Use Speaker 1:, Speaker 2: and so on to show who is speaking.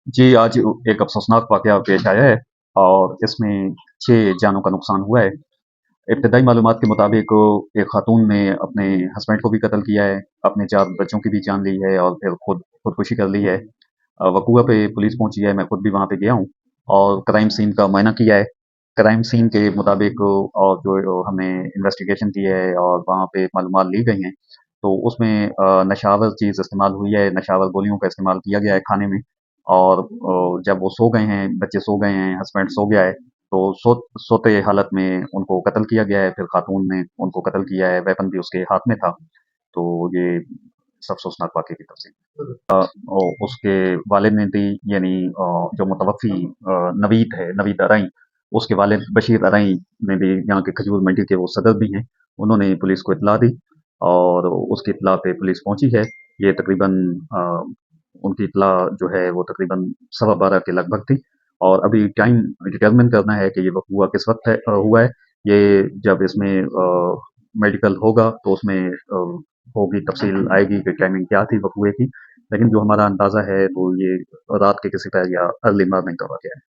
Speaker 1: जी, आज एक अफ़सोसनाक वाक़या पेश आया है और इसमें 6 जानों का नुकसान हुआ है। इब्तदाई मालूमात के मुताबिक एक ख़ातून ने अपने हस्बैंड को भी कत्ल किया है, अपने 4 बच्चों की भी जान ली है और फिर खुदकुशी कर ली है। वक़ूआ पे पुलिस पहुँची है, मैं खुद भी वहाँ पे गया हूँ और क्राइम सीन का मुआयना किया है। क्राइम सीन के मुताबिक और जो हमने इन्वेस्टिगेशन की है और वहाँ पे मालूमात ली गई हैं, तो उसमें नशावर चीज़ इस्तेमाल हुई है, नशावर गोलियों का इस्तेमाल किया गया है खाने में और जब वो सो गए हैं, बच्चे सो गए हैं, हस्बैंड सो गया है, तो सोते हालत में उनको कत्ल किया गया है, फिर खातून ने उनको कत्ल किया है, वेपन भी उसके हाथ में था। तो ये इस अफ़सोसनाक वाक़ये की तफ़सील। उसके वालिद ने दी, यानी जो मुतवफ़्फ़ी नवीद है, नवीद अरई, उसके वालिद बशीर अरई ने भी, यहाँ के खजूर मंडी के वो सदर भी हैं, उन्होंने पुलिस को इत्तला दी और उसकी इत्तला पे पुलिस पहुँची है। ये तकरीबन उनकी इत्तला जो है वो तकरीबन सवा 12 के लगभग थी और अभी टाइम डिटरमिन करना है कि ये वक़्त हुआ किस वक़्त है हुआ है। ये जब इसमें मेडिकल होगा तो उसमें होगी तफ़सील आएगी कि टाइमिंग क्या थी वक़्त की। लेकिन जो हमारा अंदाज़ा है तो ये रात के किसी टाइम या अर्ली मॉर्निंग का वाक़या है।